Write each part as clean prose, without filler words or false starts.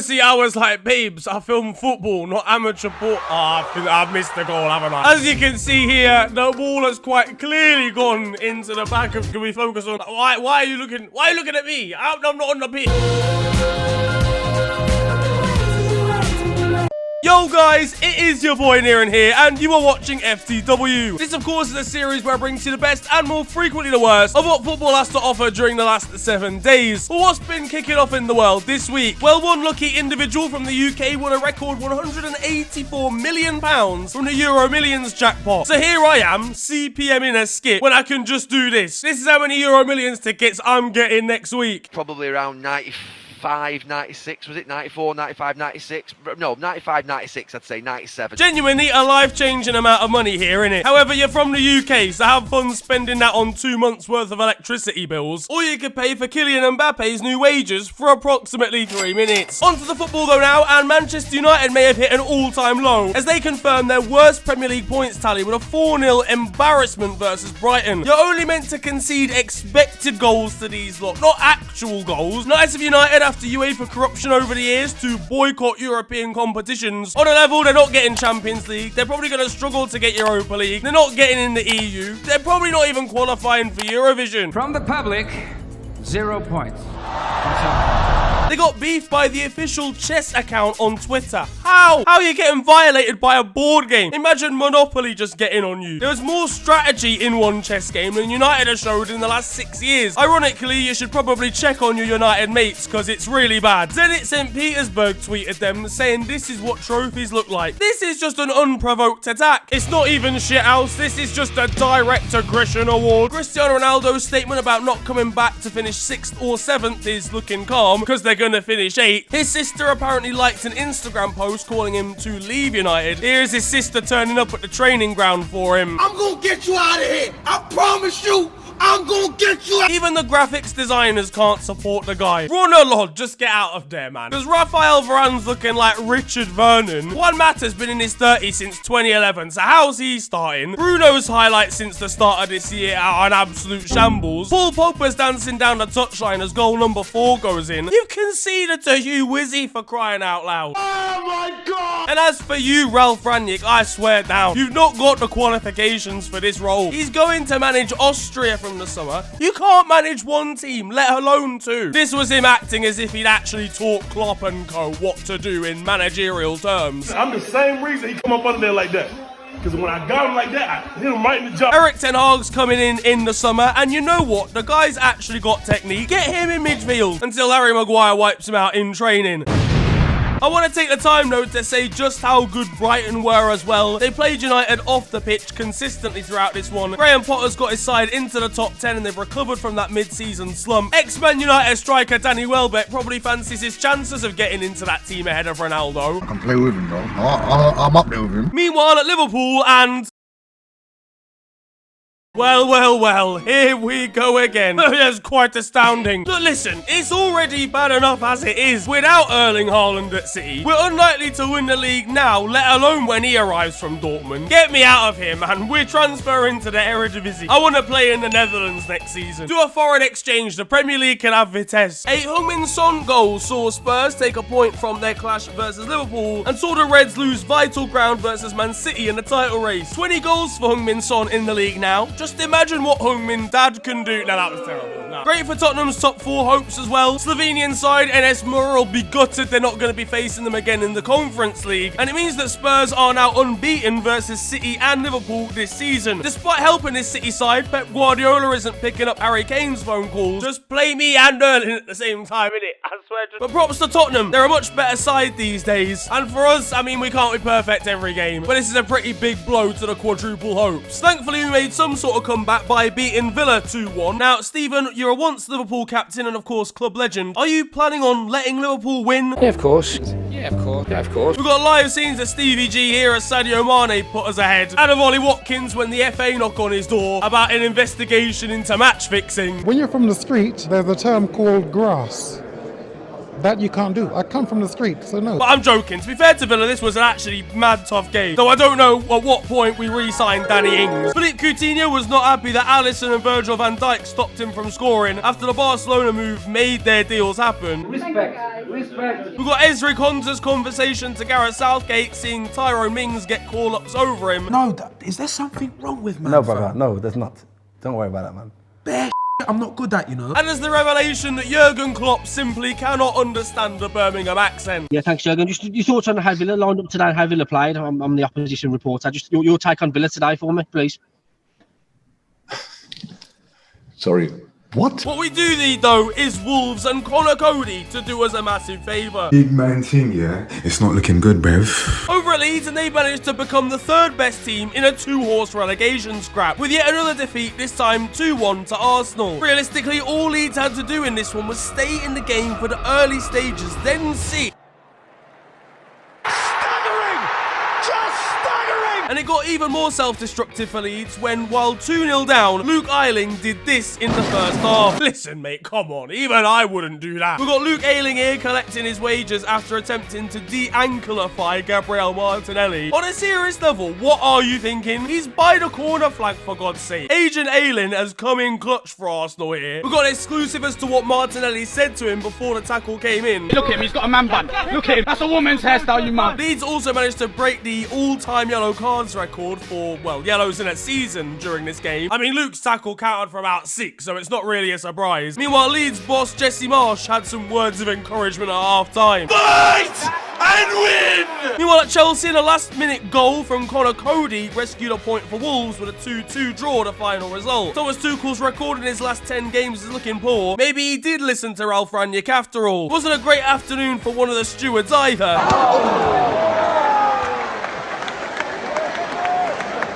Honestly, I was like, babes, I film football, not amateur ball. Oh, I've missed the goal, haven't I? As you can see here, the ball has quite clearly gone into the back of. Can we focus on? Why are you looking? Why are you looking at me? I'm not on the pitch. Yo guys, it is your boy Niran here, and you are watching FTW. This of course is a series where I bring to you the best and more frequently the worst of what football has to offer during the last 7 days. But what's been kicking off in the world this week? Well, one lucky individual from the UK won a record £184 million from the Euro Millions jackpot. So here I am, CPM in a skip, when I can just do this. This is how many Euro Millions tickets I'm getting next week. Probably around 95, 96, was it? 94, 95, 96? No, 95, 96, I'd say 97. Genuinely a life-changing amount of money here, innit? However, you're from the UK, so have fun spending that on 2 months' worth of electricity bills. Or you could pay for Kylian Mbappe's new wages for approximately 3 minutes. On to the football though now, and Manchester United may have hit an all-time low as they confirm their worst Premier League points tally with a 4-0 embarrassment versus Brighton. You're only meant to concede expected goals to these lot, not actual goals. Nice of United after UEFA corruption over the years to boycott European competitions. On a level, they're not getting Champions League. They're probably going to struggle to get Europa League. They're not getting in the EU. They're probably not even qualifying for Eurovision. From the public, 0 points. They got beefed by the official chess account on Twitter. How? How are you getting violated by a board game? Imagine Monopoly just getting on you. There was more strategy in one chess game than United has showed in the last 6 years. Ironically, you should probably check on your United mates because it's really bad. Zenit St. Petersburg tweeted them saying this is what trophies look like. This is just an unprovoked attack. It's not even shithouse. This is just a direct aggression award. Cristiano Ronaldo's statement about not coming back to finish 6th or 7th is looking calm because they're gonna finish 8th. His sister apparently liked an Instagram post calling him to leave United. Here's his sister turning up at the training ground for him. I'm gonna get you out of here. I promise you. I'm gonna get you out. Even the graphics designers can't support the guy. Ronaldo, just get out of there, man. Because Raphael Varane's looking like Richard Vernon. Juan Mata's been in his 30s since 2011, so how's he starting? Bruno's highlights since the start of this year are an absolute shambles. Paul Pogba's dancing down the touchline as goal number 4 goes in. You conceded to Hugh Wizzy for crying out loud. Oh my God! And as for you, Ralph Rangnick, I swear down, you've not got the qualifications for this role. He's going to manage Austria from the summer. You can't manage one team, let alone 2. This was him acting as if he'd actually taught Klopp and co what to do in managerial terms. I'm the same reason he come up under there like that. Because when I got him like that, I hit him right in the jaw. Eric Ten Hag's coming in the summer, and you know what? The guy's actually got technique. Get him in midfield until Harry Maguire wipes him out in training. I want to take the time, though, to say just how good Brighton were as well. They played United off the pitch consistently throughout this one. Graham Potter's got his side into the top 10 and they've recovered from that mid-season slump. Ex-Man United striker Danny Welbeck probably fancies his chances of getting into that team ahead of Ronaldo. I can play with him, though. I'm up there with him. Meanwhile, at Liverpool and... Well, here we go again. That's quite astounding. But listen, it's already bad enough as it is without Erling Haaland at City. We're unlikely to win the league now, let alone when he arrives from Dortmund. Get me out of here, man. We're transferring to the Eredivisie. I want to play in the Netherlands next season. Do a foreign exchange. The Premier League can have Vitesse. A Heung-min Son goal saw Spurs take a point from their clash versus Liverpool and saw the Reds lose vital ground versus Man City in the title race. 20 goals for Heung-min Son in the league now. Just imagine what Heung-min Dad can do. No, that was terrible. No. Great for Tottenham's top 4 hopes as well. Slovenian side NS Mura will be gutted they're not going to be facing them again in the Conference League. And it means that Spurs are now unbeaten versus City and Liverpool this season. Despite helping this City side, Pep Guardiola isn't picking up Harry Kane's phone calls. Just play me and Erling at the same time, innit? I swear. But props to Tottenham. They're a much better side these days. And for us, I mean, we can't be perfect every game. But this is a pretty big blow to the quadruple hopes. Thankfully, we made some sort of comeback by beating Villa 2-1. Now, Stephen, you're a once Liverpool captain and, of course, club legend. Are you planning on letting Liverpool win? Yeah, of course. Yeah, of course. Yeah, of course. We've got live scenes of Stevie G here as Sadio Mane put us ahead. And of Ollie Watkins when the FA knock on his door about an investigation into match fixing. When you're from the street, there's a term called grass. That you can't do. I come from the street, so no. But I'm joking. To be fair to Villa, this was an actually mad tough game. Though I don't know at what point we re-signed Danny Ings. Philippe Coutinho was not happy that Alisson and Virgil van Dijk stopped him from scoring after the Barcelona move made their deals happen. Respect. We've got Ezri Konsa's conversation to Gareth Southgate, seeing Tyrone Mings get call-ups over him. No, is there something wrong with man? No, brother. No, there's not. Don't worry about that, man. Bare I'm not good at, you know. And there's the revelation that Jurgen Klopp simply cannot understand the Birmingham accent. Yeah, thanks, Jurgen. Just your thoughts on how Villa lined up today and how Villa played. I'm the opposition reporter. Just your take on Villa today for me, please. Sorry. What? What we do need, though, is Wolves and Connor Cody to do us a massive favour. Big man thing, yeah? It's not looking good, Bev. Over at Leeds, and they managed to become the third best team in a two-horse relegation scrap, with yet another defeat, this time 2-1 to Arsenal. Realistically, all Leeds had to do in this one was stay in the game for the early stages, then see. And it got even more self-destructive for Leeds when, while 2-0 down, Luke Ayling did this in the first half. Listen, mate, come on. Even I wouldn't do that. We've got Luke Ayling here collecting his wages after attempting to de-ankleify Gabriel Martinelli. On a serious level, what are you thinking? He's by the corner flag, for God's sake. Agent Ayling has come in clutch for Arsenal here. We've got an exclusive as to what Martinelli said to him before the tackle came in. Look at him, he's got a man bun. Look at him, that's a woman's hairstyle, you man. Leeds also managed to break the all-time yellow cards record for, well, yellows in a season during this game. I mean, Luke's tackle counted for about 6, so it's not really a surprise. Meanwhile, Leeds boss Jesse Marsh had some words of encouragement at half-time. Fight and win! Meanwhile, at Chelsea, a last-minute goal from Connor Cody rescued a point for Wolves with a 2-2 draw, the final result. Thomas Tuchel's record in his last 10 games is looking poor. Maybe he did listen to Ralph Rangnick after all. Wasn't a great afternoon for one of the stewards either.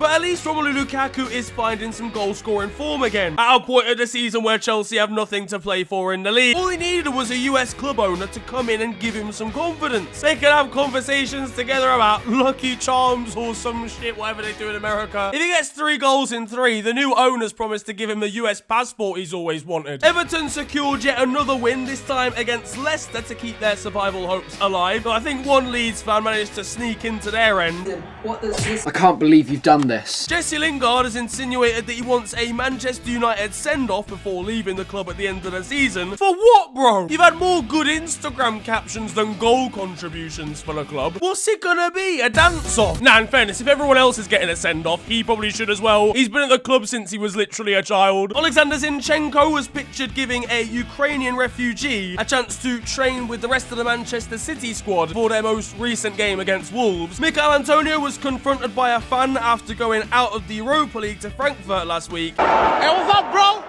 But at least Romelu Lukaku is finding some goal-scoring form again, at a point of the season where Chelsea have nothing to play for in the league. All he needed was a US club owner to come in and give him some confidence. They can have conversations together about Lucky Charms or some shit, whatever they do in America. If he gets 3 goals in 3, the new owners promised to give him the US passport he's always wanted. Everton secured yet another win, this time against Leicester, to keep their survival hopes alive. But I think one Leeds fan managed to sneak into their end. I can't believe you've done this. Jesse Lingard has insinuated that he wants a Manchester United send-off before leaving the club at the end of the season. For what, bro? You've had more good Instagram captions than goal contributions for the club. What's it gonna be? A dance-off? Nah, in fairness, if everyone else is getting a send-off, he probably should as well. He's been at the club since he was literally a child. Alexander Zinchenko was pictured giving a Ukrainian refugee a chance to train with the rest of the Manchester City squad for their most recent game against Wolves. Mikel Antonio was confronted by a fan after going out of the Europa League to Frankfurt last week. Hey, what's up, bro?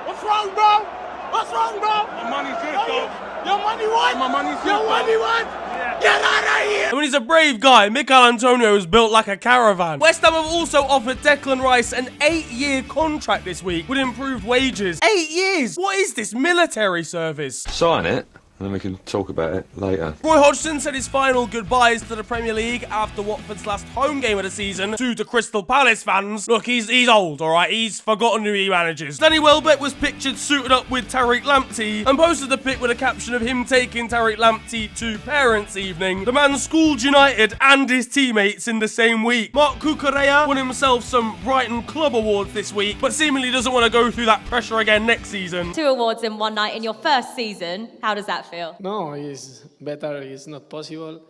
What's wrong, bro? What's wrong, bro? My money's good, dog. Your money what? My money's good. Your money what? Yeah. Get out of here! I mean, he's a brave guy. Mikel Antonio is built like a caravan. West Ham have also offered Declan Rice an 8-year contract this week with improved wages. 8 years? What is this, military service? Sign it, and then we can talk about it later. Roy Hodgson said his final goodbyes to the Premier League after Watford's last home game of the season to the Crystal Palace fans. Look, he's old, alright? He's forgotten who he manages. Danny Welbeck was pictured suited up with Tariq Lamptey and posted a pic with a caption of him taking Tariq Lamptey to parents' evening. The man schooled United and his teammates in the same week. Mark Cucurella won himself some Brighton Club Awards this week, but seemingly doesn't want to go through that pressure again next season. 2 awards in one night in your first season. How does that feel? No, it's better. It's not possible.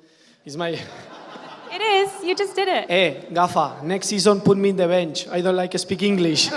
It's my... It is. You just did it. Hey, Gaffa, next season put me in the bench. I don't like to speak English.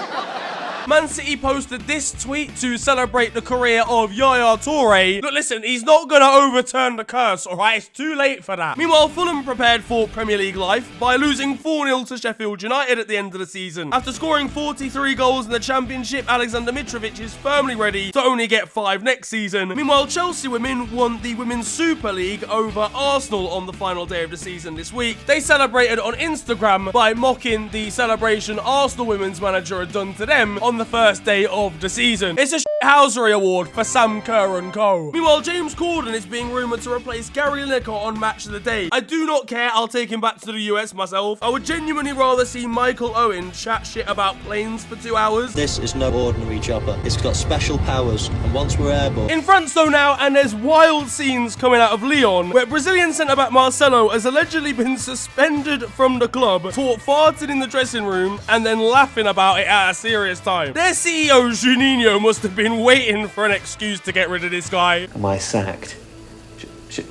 Man City posted this tweet to celebrate the career of Yaya Toure. Look, listen, he's not going to overturn the curse, alright? It's too late for that. Meanwhile, Fulham prepared for Premier League life by losing 4-0 to Sheffield United at the end of the season. After scoring 43 goals in the Championship, Alexander Mitrovic is firmly ready to only get 5 next season. Meanwhile, Chelsea women won the Women's Super League over Arsenal on the final day of the season this week. They celebrated on Instagram by mocking the celebration Arsenal women's manager had done to them on on the first day of the season. It's a shithousery award for Sam Kerr and co. Meanwhile, James Corden is being rumoured to replace Gary Lineker on Match of the Day. I do not care, I'll take him back to the US myself. I would genuinely rather see Michael Owen chat shit about planes for 2 hours. This is no ordinary chopper. It's got special powers, and once we're airborne... In France though now, and there's wild scenes coming out of Lyon, where Brazilian centre-back Marcelo has allegedly been suspended from the club for farting in the dressing room and then laughing about it at a serious time. Their CEO, Juninho, must have been waiting for an excuse to get rid of this guy. Am I sacked?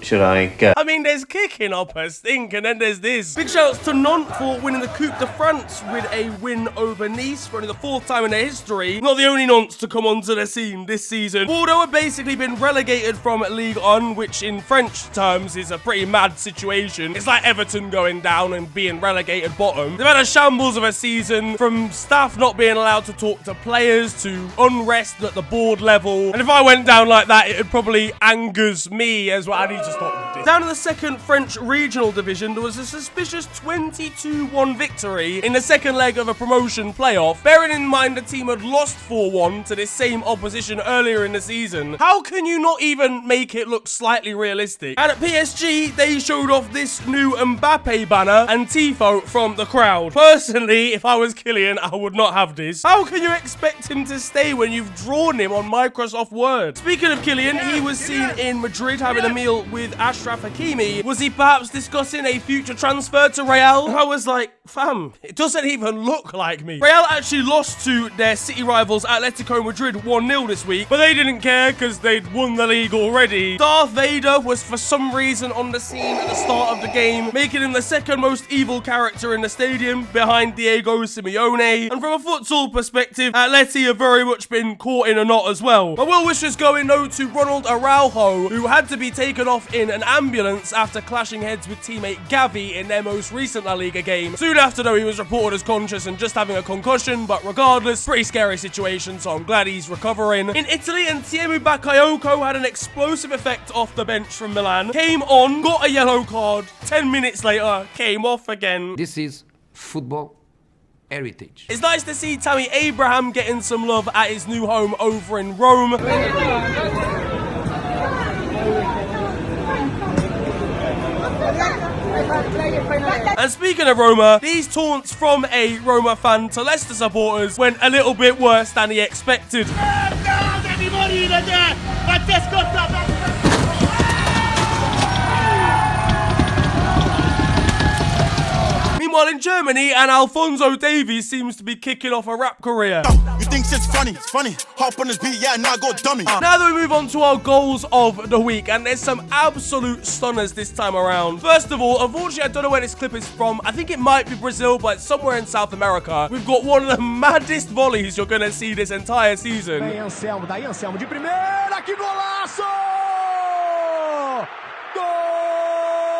Should I go? I mean, there's kicking up a stink, and then there's this. Big shouts to Nantes for winning the Coupe de France with a win over Nice for only the 4th time in their history. Not the only Nantes to come onto the scene this season. Bordeaux have basically been relegated from Ligue 1, which in French terms is a pretty mad situation. It's like Everton going down and being relegated bottom. They've had a shambles of a season, from staff not being allowed to talk to players to unrest at the board level. And if I went down like that, it probably angers me as well. I need to stop with this. Down in the second French regional division, there was a suspicious 22-1 victory in the second leg of a promotion playoff. Bearing in mind the team had lost 4-1 to this same opposition earlier in the season. How can you not even make it look slightly realistic? And at PSG, they showed off this new Mbappe banner and tifo from the crowd. Personally, if I was Kylian, I would not have this. How can you expect him to stay when you've drawn him on Microsoft Word? Speaking of Kylian, he was seen in Madrid having a meal with Ashraf Hakimi. Was he perhaps discussing a future transfer to Real? I was like, fam, it doesn't even look like me. Real actually lost to their city rivals Atletico Madrid 1-0 this week, but they didn't care because they'd won the league already. Darth Vader was for some reason on the scene at the start of the game, making him the second most evil character in the stadium behind Diego Simeone. And from a futsal perspective, Atleti have very much been caught in a knot as well. My well wishes going though to Ronald Araujo, who had to be taken off in an ambulance after clashing heads with teammate Gavi in their most recent La Liga game. Soon after though, he was reported as conscious and just having a concussion, but regardless, pretty scary situation, so I'm glad he's recovering. In Italy, Ntiemu Bakayoko had an explosive effect off the bench from Milan. Came on, got a yellow card, 10 minutes later, came off again. This is football heritage. It's nice to see Tammy Abraham getting some love at his new home over in Rome. And speaking of Roma, these taunts from a Roma fan to Leicester supporters went a little bit worse than he expected. Meanwhile, in Germany, and Alphonso Davies seems to be kicking off a rap career. You think it's funny? It's funny. Hop on this beat, yeah, now go dummy. Now that we move on to our goals of the week, and there's some absolute stunners this time around. First of all, unfortunately, I don't know where this clip is from. I think it might be Brazil, but it's somewhere in South America. We've got one of the maddest volleys you're going to see this entire season. Anselmo, daí Anselmo de primeira, que golaço!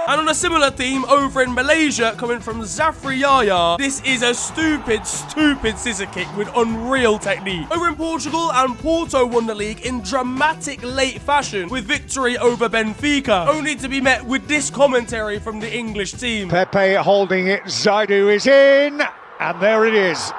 And on a similar theme, over in Malaysia, coming from Zafri Yaya, this is a stupid scissor kick with unreal technique. Over in Portugal, and Porto won the league in dramatic late fashion with victory over Benfica, only to be met with this commentary from the English team. Pepe holding it, Zaidu is in, and there it is.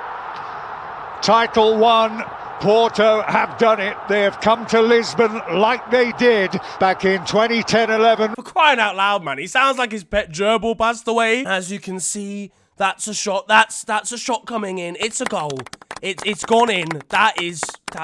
Title won. Porto have done it. They have come to Lisbon like they did back in 2010-11. For crying out loud, man. He sounds like his pet gerbil passed away. As you can see, that's a shot. That's a shot coming in. It's a goal. It's gone in. That.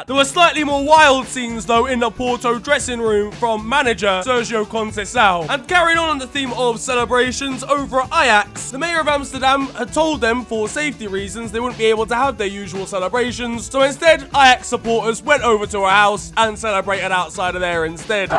There were slightly more wild scenes, though, in the Porto dressing room from manager Sergio Conceição. And carrying on the theme of celebrations, over at Ajax, the mayor of Amsterdam had told them for safety reasons they wouldn't be able to have their usual celebrations. So instead, Ajax supporters went over to her house and celebrated outside of there instead.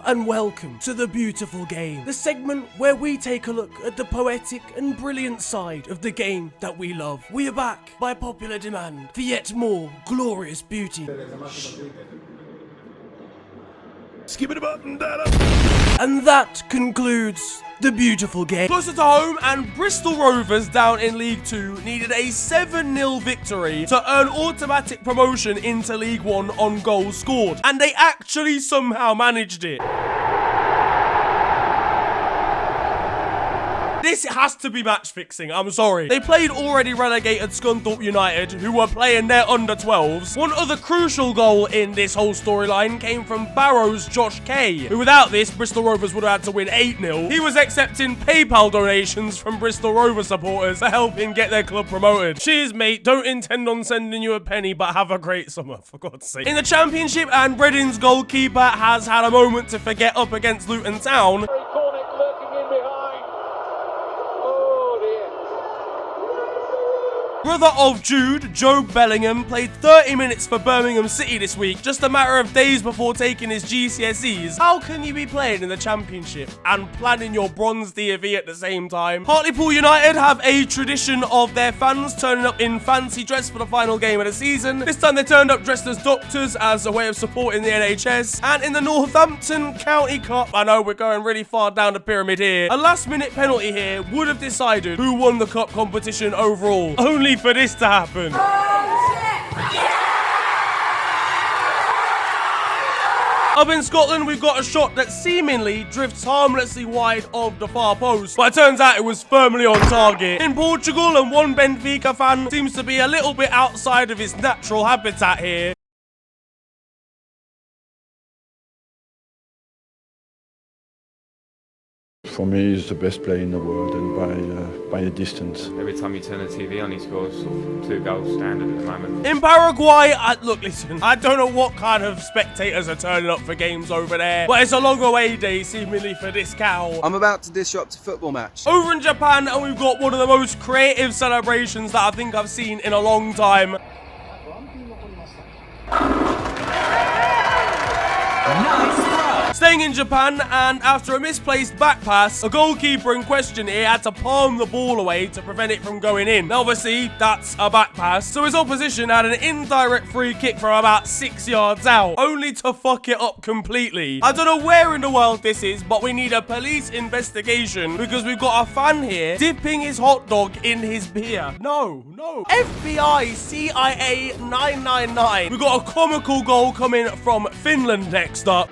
And welcome to The Beautiful Game, the segment where we take a look at the poetic and brilliant side of the game that we love. We are back by popular demand for yet more glorious beauty. Skip it up and that up. And that concludes The Beautiful Game. Closer to home, and Bristol Rovers down in League 2 needed a 7-0 victory to earn automatic promotion into League 1 on goals scored. And they actually somehow managed it. This has to be match fixing, I'm sorry. They played already relegated Scunthorpe United, who were playing their under-12s. One other crucial goal in this whole storyline came from Barrow's Josh Kay, who without this, Bristol Rovers would have had to win 8-0. He was accepting PayPal donations from Bristol Rovers supporters to help him get their club promoted. Cheers, mate. Don't intend on sending you a penny, but have a great summer, for God's sake. In the Championship, and Reading's goalkeeper has had a moment to forget up against Luton Town. Brother of Jude, Joe Bellingham, played 30 minutes for Birmingham City this week, just a matter of days before taking his GCSEs. How can you be playing in the Championship and planning your bronze DFE at the same time? Hartlepool United have a tradition of their fans turning up in fancy dress for the final game of the season. This time they turned up dressed as doctors as a way of supporting the NHS. And in the Northampton County Cup, I know we're going really far down the pyramid here, a last-minute penalty here would have decided who won the cup competition overall. Only for this to happen. Up in Scotland, we've got a shot that seemingly drifts harmlessly wide of the far post, but it turns out it was firmly on target. In Portugal, and one Benfica fan seems to be a little bit outside of his natural habitat here. For me, he's the best player in the world, and by a distance. Every time you turn the TV on, he scores 2 goals standard at the moment. In Paraguay, look, listen, I don't know what kind of spectators are turning up for games over there, but it's a long away day, seemingly, for this cow. I'm about to disrupt a football match. Over in Japan, and we've got one of the most creative celebrations that I think I've seen in a long time. Staying in Japan, and after a misplaced back pass, a goalkeeper in question here had to palm the ball away to prevent it from going in. Now, obviously, that's a back pass, so his opposition had an indirect free kick from about 6 yards out, only to fuck it up completely. I don't know where in the world this is, but we need a police investigation because we've got a fan here dipping his hot dog in his beer. No. FBI CIA 999. We've got a comical goal coming from Finland next up.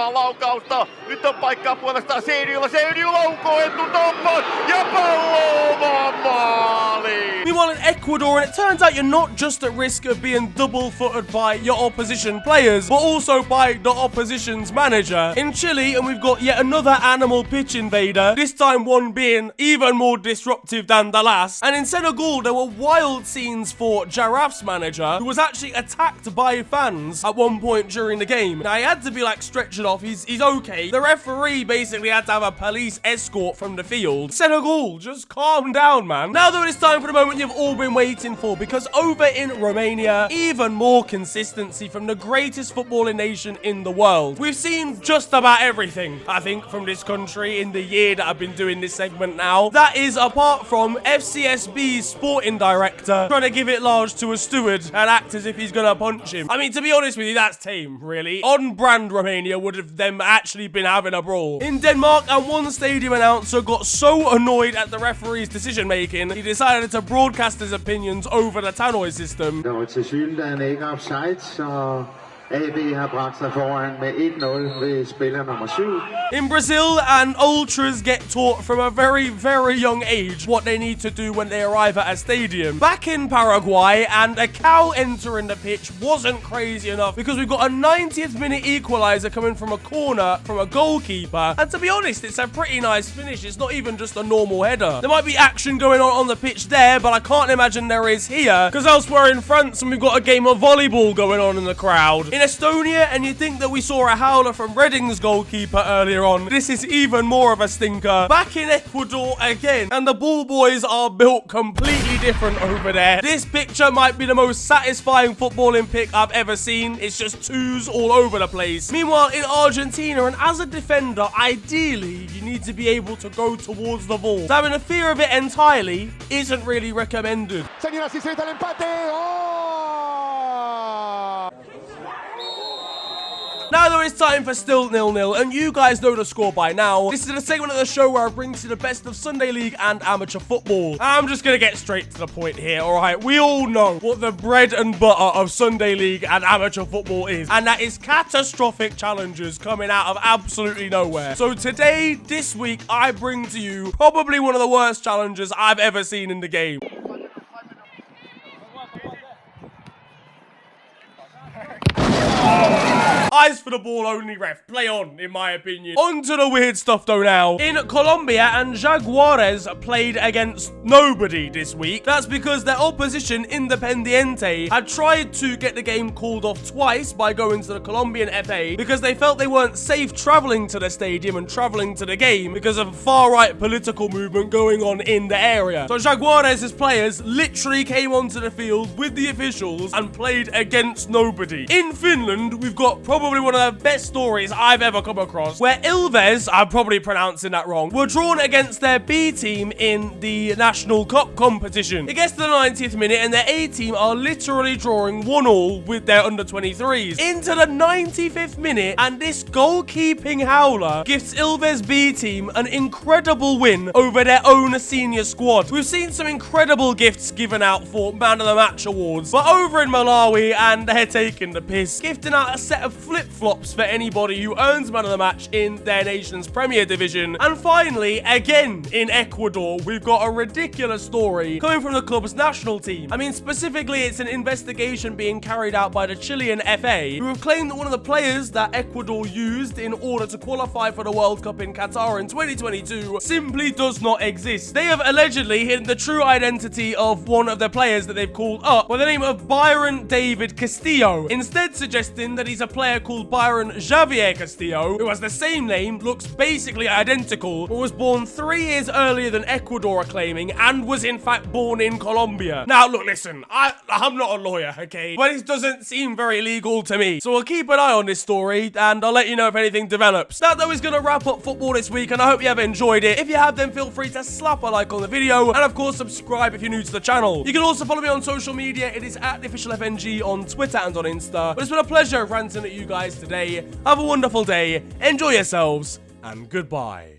Laukausta. Nyt on paikkaa puolestaan Seiniolla. Seinio laukoo etutoppas ja pallo omaan maaliin. Meanwhile in Ecuador, and it turns out you're not just at risk of being double-footed by your opposition players, but also by the opposition's manager. In Chile, and we've got yet another animal pitch invader, this time one being even more disruptive than the last. And in Senegal, there were wild scenes for Giraffe's manager, who was actually attacked by fans at one point during the game. Now, he had to be like stretching off, he's okay. The referee basically had to have a police escort from the field. Senegal, just calm down, man. Now though, it's time for the moment you've all been waiting for, because over in Romania, even more consistency from the greatest footballing nation in the world. We've seen just about everything, I think, from this country in the year that I've been doing this segment now. That is apart from FCSB's sporting director trying to give it large to a steward and act as if he's gonna punch him. I mean, to be honest with you, that's tame, really. On brand Romania would have them actually been having a brawl. In Denmark, and one stadium announcer got so annoyed at the referee's decision making, he decided to broadcast his opinions over the tannoy system. Der var tilsyneladende ikke offside, så AB har bragt sig foran med 1-0 ved spiller nummer 7. In Brazil, and ultras get taught from a very, very young age what they need to do when they arrive at a stadium. Back in Paraguay, and a cow entering the pitch wasn't crazy enough because we've got a 90th minute equalizer coming from a corner from a goalkeeper. And to be honest, it's a pretty nice finish. It's not even just a normal header. There might be action going on the pitch there, but I can't imagine there is here, because elsewhere in France, and we've got a game of volleyball going on in the crowd. In Estonia, and you think that we saw a howler from Reading's goalkeeper earlier on, this is even more of a stinker. Back in Ecuador again, and the ball boys are built completely different over there. This picture might be the most satisfying footballing pic I've ever seen. It's just twos all over the place. Meanwhile, in Argentina, and as a defender, ideally, you need to be able to go towards the ball. So having a fear of it entirely isn't really recommended. Señoras y señores, el empate. ¡Oh! Now though, it's time for Still 0-0, and you guys know the score by now. This is a segment of the show where I bring to you the best of Sunday League and amateur football. I'm just gonna get straight to the point here, alright? We all know what the bread and butter of Sunday League and amateur football is, and that is catastrophic challenges coming out of absolutely nowhere. So today, this week, I bring to you probably one of the worst challenges I've ever seen in the game. Eyes for the ball only, ref. Play on, in my opinion. On to the weird stuff, though, now. In Colombia, and Jaguares played against nobody this week. That's because their opposition, Independiente, had tried to get the game called off twice by going to the Colombian FA because they felt they weren't safe traveling to the stadium and traveling to the game because of a far-right political movement going on in the area. So Jaguares' players literally came onto the field with the officials and played against nobody. In Finland, we've got probably one of the best stories I've ever come across, where Ilves, I'm probably pronouncing that wrong, were drawn against their B team in the National Cup competition. It gets to the 90th minute and their A team are literally drawing 1-1 with their under-23s. Into the 95th minute, and this goalkeeping howler gives Ilves B team an incredible win over their own senior squad. We've seen some incredible gifts given out for Man of the Match awards, but over in Malawi, and they're taking the piss, gifting out a set of flip-flops for anybody who earns Man of the Match in their nation's Premier Division. And finally, again in Ecuador, we've got a ridiculous story coming from the club's national team. I mean, specifically, it's an investigation being carried out by the Chilean FA, who have claimed that one of the players that Ecuador used in order to qualify for the World Cup in Qatar in 2022 simply does not exist. They have allegedly hidden the true identity of one of their players that they've called up by the name of Byron David Castillo, instead suggesting that he's a player called Byron Javier Castillo, who has the same name, looks basically identical, but was born 3 years earlier than Ecuador are claiming, and was in fact born in Colombia. Now, look, listen, I'm not a lawyer, okay? But it doesn't seem very legal to me. So I'll keep an eye on this story, and I'll let you know if anything develops. That, though, is going to wrap up football this week, and I hope you have enjoyed it. If you have, then feel free to slap a like on the video, and of course, subscribe if you're new to the channel. You can also follow me on social media. It is @theofficialfng on Twitter and on Insta. But it's been a pleasure ranting at you guys today. Have a wonderful day, enjoy yourselves, and goodbye.